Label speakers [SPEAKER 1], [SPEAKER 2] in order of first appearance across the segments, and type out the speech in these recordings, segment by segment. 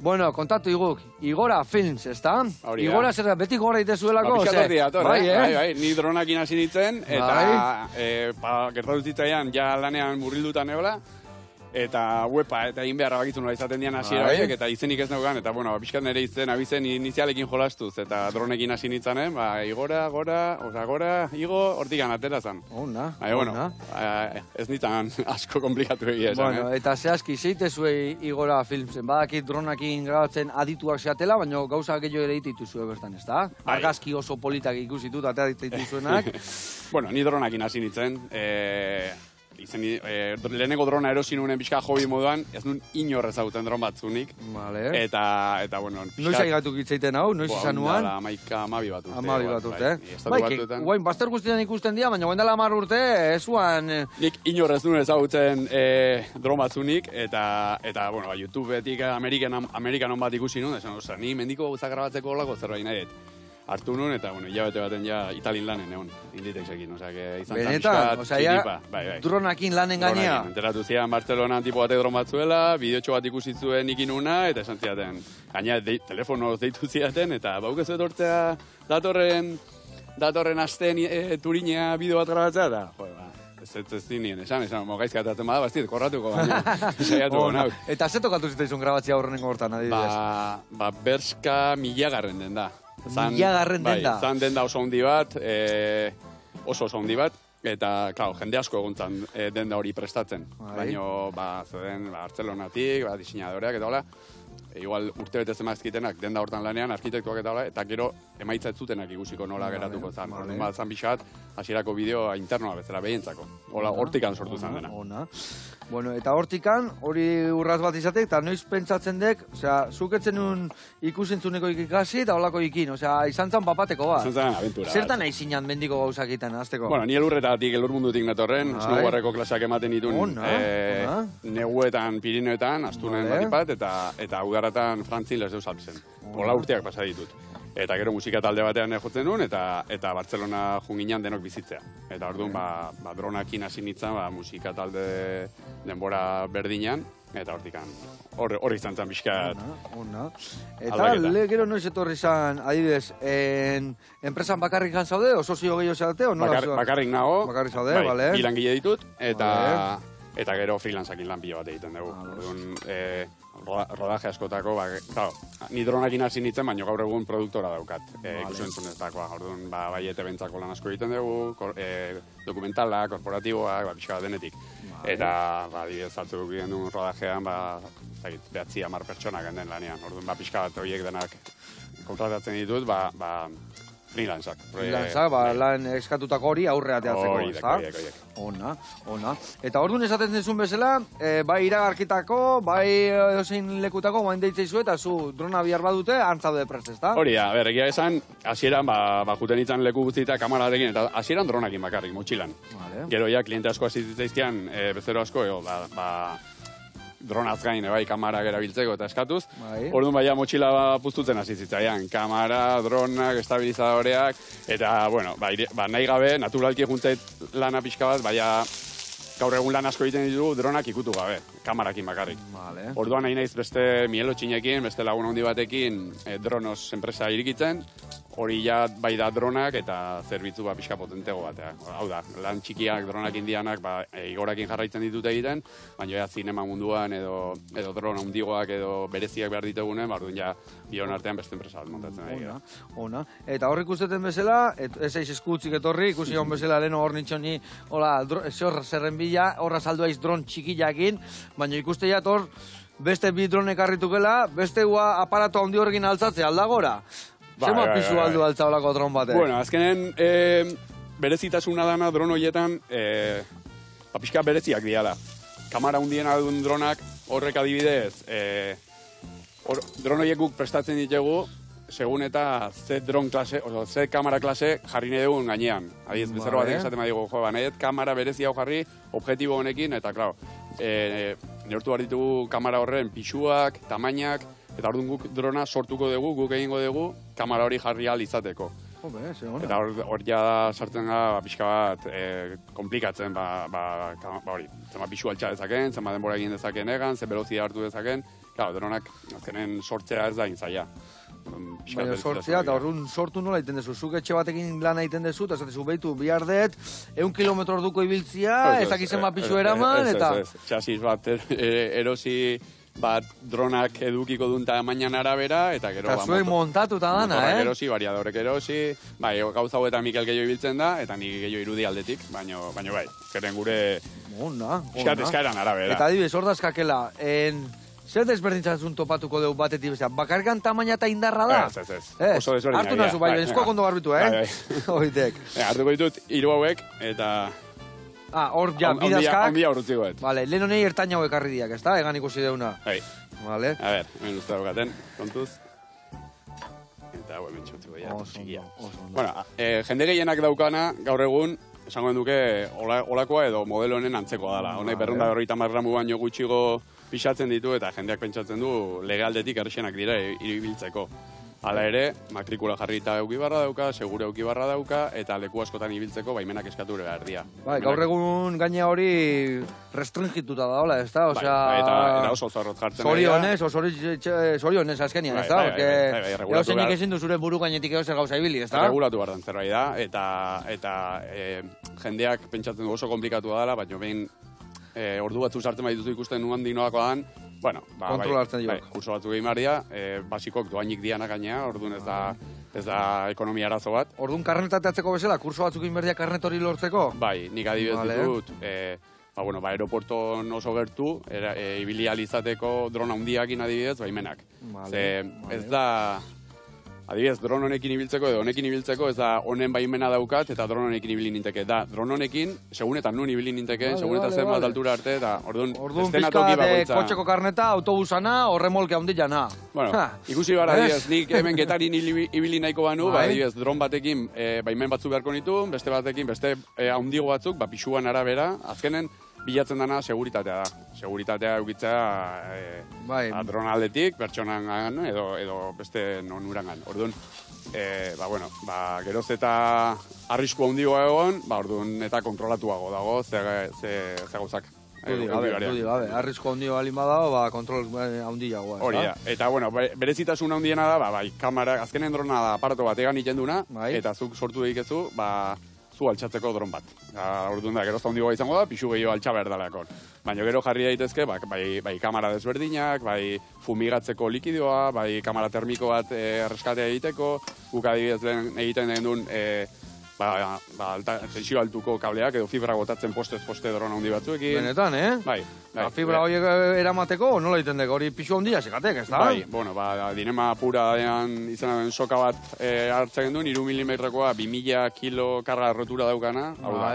[SPEAKER 1] Bueno, kontatu iguk, Igora Films, ezta? Igora zer beti gora itezuelako,
[SPEAKER 2] bai, ni dronakin hasi nintzen, eta gertatu zitzaian, ja lanean murrildutan egola, eta wepa, eta egin beharra bakitzen nola izaten dian hasiera horiek, eta izenik ez neukan, eta bueno, pixkat nire abizen inizialekin jolastuz, eta dronekin hasi nintzanen, Igora, gora, Igo, hortikan atera zan.
[SPEAKER 1] Ona.
[SPEAKER 2] Ez nintzen asko komplikatu egia esan.
[SPEAKER 1] Bueno, eta zehazki, zeitezuei Igora Filmsen, badakit dronakin grabatzen adituak zeatela, baina gauza gehiago ere dituzue bertan, ezta? Argazki oso politak ikusitut, atera dituzuenak.
[SPEAKER 2] Bueno, ni dronakin hasi nintzen, lehenengo drona erosi nunen pixka hobi moduan, ez nun inor ezagutzen dron batzunik. Eta, bueno...
[SPEAKER 1] Noiz aigatu gitzeiten hau, noiz izan nuan?
[SPEAKER 2] Amabi bat urte.
[SPEAKER 1] Amabi bat urte, guain, bazter guztietan ikusten dira, baina guain dela 10 urte, ezuan...
[SPEAKER 2] Nik inor ez nun ezagutzen dron batzunik, eta, bueno, YouTubeetik Amerikanon bat ikusi nun, esan, ni mendiko gauzak grabatzeko olako zerbait nahi dut. Hartu nun, eta, bueno, hilabete baten ja Italin lanen egon, Inditexekin, izan
[SPEAKER 1] benetan,
[SPEAKER 2] txilipa.
[SPEAKER 1] Dronakin lanen gainea.
[SPEAKER 2] Enteratu zian Bartzelonan tipo batek dron bat zuela, bideotxo bat ikusi zuen ikin una, eta esan ziaten, gaina telefonoz deitu ziaten, eta baukezu etortzea datorren asteen turinea bideo bat grabatzea, eta, ez zinien, esan, gaizka atatzen bada, baztiet, korratuko baina, saiatu gonau.
[SPEAKER 1] Eta ze tokatu zitaizun grabatzea horrenengo hortan, adibidez?
[SPEAKER 2] Berska 1000 den da.
[SPEAKER 1] 1000 den da?
[SPEAKER 2] Zan den da oso handi bat, oso handi bat, eta, klar, jende asko egontzan denda hori prestatzen. Baina, zeden, Bartzelonatik, diseinadoreak eta hola, igual urtebete zemazkitenak denda hortan lanean, arkitektuak eta hola, eta gero emaitza ez zutenak ikusiko nola geratuko zan. Zan pixat, hasierako bideoa internoa bezala behientzako. Hortikan sortu zan dena.
[SPEAKER 1] Bueno, eta hortikan, hori urraz bat izatek, eta noiz pentsatzen dek, zuketzen nun ikusentzuneko ikasi eta holako ikin, izan zan papateko bat.
[SPEAKER 2] Izan zan aventura.
[SPEAKER 1] Zertan nahi zinan mendiko gauzak iten, azteko?
[SPEAKER 2] Bueno, ni elurretatik, elur mundutik netorren, snowboardeko klaseak ematen ditun, neguetan, Pirineoetan, astunen batipat, eta ugaratan Frantzin les deus alpzen. Hola urteak pasa ditut. Eta gero musika talde batean jotzen nuen, eta Bartzelona junginan denok bizitzea. Eta orduan, dronakin hasi nintzen, musika talde denbora berdinean, eta hortikan, hori izan zen pixkat.
[SPEAKER 1] Eta gero noiz etorri izan, adibidez, enpresan bakarrik gan zaude, o sozio gehiago zaudete, o nola zaude?
[SPEAKER 2] Bakarrik nago,
[SPEAKER 1] bakarrik zaude, bale.
[SPEAKER 2] Bi langile ditut, eta gero freelanceakin lan pilo bat egiten dugu. Orduan, rodaje askotako, ni dronakin hasi nintzen, baina gaur egun produktora daukat, ikusentzunetakoa. Orduan, bai bentzako lan asko egiten dugu, dokumentala, korporatiboak, pixka bat denetik. Eta, adibidez, batzuk egiten duen rodajean, 9-10 pertsonak den lanean. Orduan, pixka bat horiek denak kontratatzen ditut, freelanceak.
[SPEAKER 1] Lan eskatutako hori aurre ateatzeko, ezta? Ona. Eta orduan esaten dezun bezala, bai iragarkitako, bai edozein lekutako, guain deitzeizu eta zu drona bihar badute, antzaude prest, ezta?
[SPEAKER 2] Hori da, egia esan, hasieran, juten izan leku guztita kamaratekin, eta hasieran dronakin bakarrik, motxilan. Gero ja, kliente asko hasi zitzaizkian, bezero asko, dronaz gain, kamarak erabiltzeko eta eskatuz. Orduan motxila puztutzen hasi zitzaian. Kamara, dronak, estabilizadoreak, eta, bueno, nahi gabe, naturalki juntzait lana pixka bat, gaur egun lan asko egiten ditugu dronak ikutu gabe, kamarakin bakarrik. Orduan nahi naiz beste mielotxinekin, beste lagun handi batekin dronos enpresa irikitzen, hori ja bai da dronak eta zerbitzu pixka potentego batea. Hau da, lan txikiak, dronak indianak, igorakin jarraitzen ditut egiten, baina zinema munduan edo drona hundigoak edo bereziak behar ditugunen, orduan ja bion artean beste enpresa bat montatzen da.
[SPEAKER 1] Ona. Eta horrik usteten bezala, ez eiz eskutzik etorri, ikusi hon bezala leheno hor nintxoni, zerren bila, horra saldu aiz dron txikiakin, baina ikuste jat hor, beste bi dronek harritukela, beste aparato handi horrekin altzatzea, aldagora? Zema pizu aldu altza olako dron batek?
[SPEAKER 2] Bueno, azkenen, berezitasuna dana dron horietan, pixka bereziak diala. Kamara hundien adun dronak, horrek adibidez, dron horiek guk prestatzen ditugu, segun eta ze dron klase, ze kamara klase jarri nahi dugun gainean. Adiz, bezero batek esaten badigu, nahiet kamara berezi hau jarri, objektibo honekin, eta, klaro, neurtu behar ditugu kamara horren pixuak, tamainak, eta orduan guk drona sortuko dugu, guk egingo dugu, kamara hori jarri ahal izateko. Eta hor ja sartzen da, pixka bat, komplikatzen, hori, zema pixu altxa dezaken, zema denbora egin dezaken egan, ze velozia hartu dezaken, claro, dronak azkenen sortzea ez da intzaia.
[SPEAKER 1] Baina sortzea, eta orduan sortu nola egiten dezu. Zuk etxe batekin lan egiten dezu, eta zatezu behitu bihar dut, 100 kilometro orduko ibiltzia, ez dakizen bat pixu eraman, eta...
[SPEAKER 2] Txasis bat erosi bat dronak edukiko duen tamainan arabera, eta gero...
[SPEAKER 1] Eta zuek montatuta dana,
[SPEAKER 2] erosi, variadorek erosi, bai, gauza hauetan Mikel gehiago ibiltzen da, eta ni gehiago irudi aldetik, baina bai, zeren gure...
[SPEAKER 1] Ona.
[SPEAKER 2] Eskaeran arabera.
[SPEAKER 1] Eta adibidez, hor dazkakela, zer desberdintzatzen topatuko dugu batetik bezala? Bakargan tamaina eta indarra da?
[SPEAKER 2] Ez. Oso desberdina.
[SPEAKER 1] Hartu nazu, bai, benezkoak ondo garbitu, Oitek.
[SPEAKER 2] Hartuko ditut, 3 hauek, eta...
[SPEAKER 1] Hor, ja, bidazkak.
[SPEAKER 2] Ondia horretziko et.
[SPEAKER 1] Vale, lehen honei ertain hauek arri diak, ez da? Egan ikusi deuna.
[SPEAKER 2] Bai.
[SPEAKER 1] Vale.
[SPEAKER 2] A ver, hemen uste daukaten, kontuz. Eta, hemen txutziko ja, txikia. Bueno, jende gehienak daukana, gaur egun, esango duke, olakoa edo modelo honen antzekoa dela. Honek 250 gramu baino gutxigo pixatzen ditu, eta jendeak pentsatzen du legaldetik errexenak dira ibiltzeko. Hala ere, matrikula jarrita eukibarra dauka, segure eukibarra dauka, eta leku askotan ibiltzeko baimenak eskatu behar dira.
[SPEAKER 1] Bai, gaur egun gaina hori restringituta da, hola, ez da?
[SPEAKER 2] Eta oso zorrot jartzen
[SPEAKER 1] zorionez azkenian, ez da? Gauzenik ezin du zure buru gainetik edo zer gauza ibili, ez da?
[SPEAKER 2] Regulatu behar den zerbait da, eta jendeak pentsatzen du oso komplikatu dela, baina behin ordu batzu sartzen bai duzu ikusten nuan dinoakoa dan, bueno, kurso batzu egin barria, basikok doainik dianak gainea, orduan ez da ekonomia arazo bat.
[SPEAKER 1] Orduan karnetateatzeko bezala, kurso batzuk egin berdia karnet hori lortzeko?
[SPEAKER 2] Bai, nik adibidez ditut, aeroporton oso gertu, ibili alizateko drona handiakin adibidez, baimenak. Ez da... Adibidez, dron honekin ibiltzeko edo honekin ibiltzeko ez da honen baimena daukat eta dron honekin ibili ninteke. Da, dron honekin, segun eta nun ibili ninteke, segun eta zen bat altura arte, eta orduan
[SPEAKER 1] pizkat kotxeko karneta, autobusana, horremolke handiana.
[SPEAKER 2] Bueno, ikusi bara, adibidez, nik hemen Getarin ibili nahiko banu, adibidez, dron batekin baimen batzuk beharko nitu, beste batekin, beste handigo batzuk, pixuan arabera, azkenen, bilatzen dana seguritatea da. Seguritatea eukitzea dron aldetik, pertsonan edo beste nonurangan. Orduan, geroz eta arrisku handigoa egon, orduan eta kontrolatuago dago, ze gauzak.
[SPEAKER 1] Dudi gabe, arrisku handio balin badago, kontrol handiagoa.
[SPEAKER 2] Hori da, eta berezitasun handiena da, kamera, azkenen drona da aparato bat egan ikenduna, eta zuk sortu egikezu, zu altxatzeko dron bat. Orduan da, gerozta handigoa izango da, pixu gehiago altxa behar dalakon. Baina gero jarri daitezke, bai kamera desberdinak, bai fumigatzeko likidoa, bai kamera termiko bat erreskatea egiteko, guk adibidez lehen egiten den duen tensio altuko kableak edo fibra botatzen postez poste drona handi batzuekin.
[SPEAKER 1] Benetan,
[SPEAKER 2] Bai.
[SPEAKER 1] Fibra horiek eramateko, nola egiten deko, hori pixu handia sekatek, ez da?
[SPEAKER 2] Bai, dinema pura izan den soka bat hartzen duen, 3 milimetrokoa, 2000 kilo karga rotura daukana, hau da,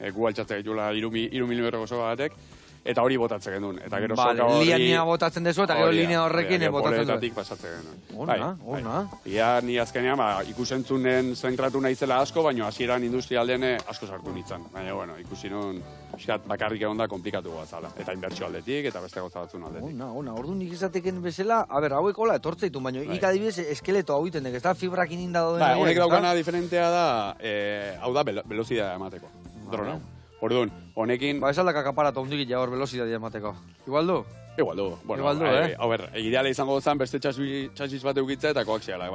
[SPEAKER 2] gu altxatzen ditula 3 milimetroko soka batek, eta hori botatzen genuen. Eta gero soka hori...
[SPEAKER 1] Linea botatzen dezu eta gero linea horrekin botatzen duen.
[SPEAKER 2] Boletatik pasatzen genuen.
[SPEAKER 1] Ona.
[SPEAKER 2] Ia ni azkenean, ikusentzunen zentratu naizela asko, baina hasieran industrialdean asko sartu nintzen. Baina, ikusi nun, bakarrik egon da komplikatu gazala. Eta inbertsio aldetik, eta beste gauza batzun aldetik.
[SPEAKER 1] Ona. Orduan nik izateken bezala, hauek hola etortzeitu, baina ik adibidez eskeleto hau iten dek, ez da fibrakin indado den.
[SPEAKER 2] Honek daukana diferentea da, hau da, velozidea emateko. Drona. Orduan, honekin...
[SPEAKER 1] Ez aldak akaparato hundik ja hor velozidadia emateko. Igual du?
[SPEAKER 2] Igual du. Ideale izango zen beste txasis bat eukitza eta koaxiala.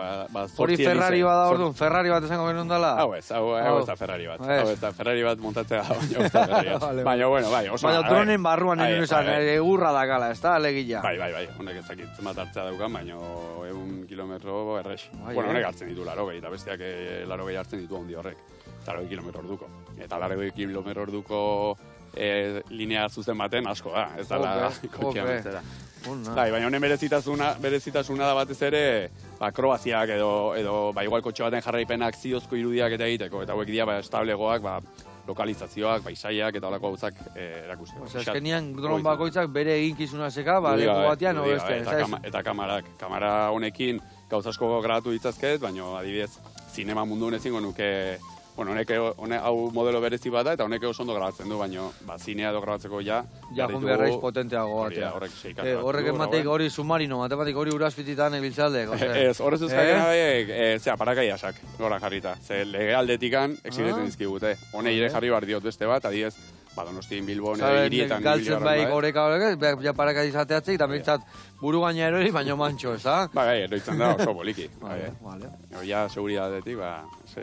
[SPEAKER 1] Hori Ferrari bada orduan, Ferrari bat esango genuen dela?
[SPEAKER 2] Hau ez da Ferrari bat. Hau ez da Ferrari bat montatzea, baina ez da Ferrari bat. Baina, oso... Baina
[SPEAKER 1] dronen barruan egin izan, egurra dakala, ez da, alegila.
[SPEAKER 2] Bai, honek ez dakit zenbat hartzea daukan, baina 1 kilometro errex. Honek hartzen ditu 80, eta besteak 80 hartzen ditu handi horrek. 80 kilometro orduko. Eta 80 kilometro orduko linea zuzen baten asko da, ez dala kotxea betzera. Baina honen berezitasuna da batez ere, akrobaziak edo igual kotxe baten jarraipenak ziozko irudiak eta egiteko, eta hauek dira establegoak, lokalizazioak, paisaiak eta holako gauzak erakusteko.
[SPEAKER 1] Azkenean dron bakoitzak bere eginkizuna zeka, leku batean o beste.
[SPEAKER 2] Eta kamarak. Kamara honekin gauza asko grabatu ditzazket, baina adibidez, zinema mundu honezingo nuke... hau modelo berezi bada eta honek oso ondo grabatzen du, baina zinea edo grabatzeko ja
[SPEAKER 1] jun beharraiz potenteago batea. Horrek emateik hori submarino, matematik hori urazpititan ebiltzaldek.
[SPEAKER 2] Ez, horrez euskak parakaiasak gora jarrita. Ze lege aldetikan exigetzen dizkigute. Hone ire jarri bar diot beste bat, adiez Donostin Bilbon,
[SPEAKER 1] Saben,
[SPEAKER 2] hirietan.
[SPEAKER 1] galtzen bai goreka horrek, ja paraka izateatzei, eta bintzat buru gaina erori, baino mantxo, ez da?
[SPEAKER 2] Bai, eroitzen da oso boliki.
[SPEAKER 1] Vale.
[SPEAKER 2] Ja, seguridadetik,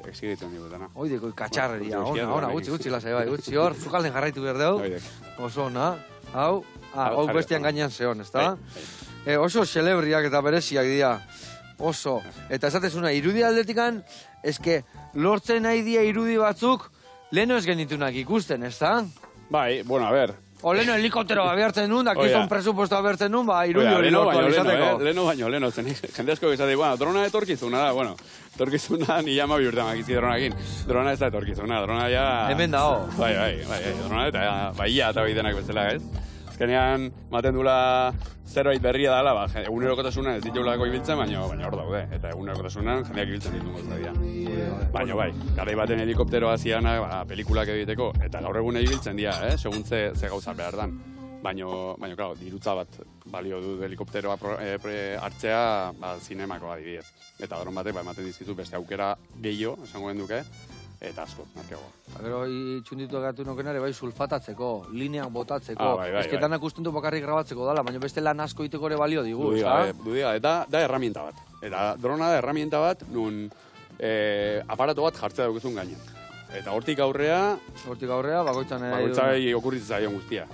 [SPEAKER 2] exigitzen digutena.
[SPEAKER 1] Oideko, katxarreria, ona, gutxi, lasai, bai, gutxi hor, zukalden jarraitu behar dugu. Oso, na, hau bestian gainean zehon, ez da? Oso celebriak eta bereziak dira, oso. Eta esatezuna, irudi aldetikan, eske, lortzen nahi dia irudi batzuk, leheno ez genitunak ikusten, ez da?
[SPEAKER 2] Bai, bueno, a ver.
[SPEAKER 1] O leheno helikopteroa behartzen nun, da kizton presupuestoa behartzen nun, irudi hori lortu alizateko.
[SPEAKER 2] Leheno, zen jende asko izate, drona etorkizuna da, etorkizuna nila ma bihurtan makizi dronakin. Drona ez da etorkizuna, drona ja...
[SPEAKER 1] Hemen da, ho.
[SPEAKER 2] Bai, drona eta baia eta baitenak bezala, ez? Azkenean, maten dula zerbait berria dela, egunerokotasuna ez ditugulako ibiltzen, baina hor daude. Eta egunerokotasunan jendeak ibiltzen ditu gozta. Baina bai, garai baten helikopteroa zianak pelikulak egiteko, eta gaur egun ibiltzen dira, segun ze gauza behar dan. Baina, claro, dirutza bat balio du helikopteroa hartzea zinemako adibidez. Eta garon batek ematen dizkizu beste aukera gehiago, esango duke, eta asko, markegoa.
[SPEAKER 1] Gero, itxunditu egatu nokenare, bai, sulfatatzeko, lineak botatzeko, ezketanak usten du bakarrik grabatzeko dala, baina beste lan asko iteko ere balio digu,
[SPEAKER 2] Dudiga, eta da herramienta bat. Eta drona da herramienta bat, nun aparato bat jartzea dukuzun gainen. Eta hortik aurrea,
[SPEAKER 1] bakoitzan...
[SPEAKER 2] Bakoitzai okurritzen zaion guztia.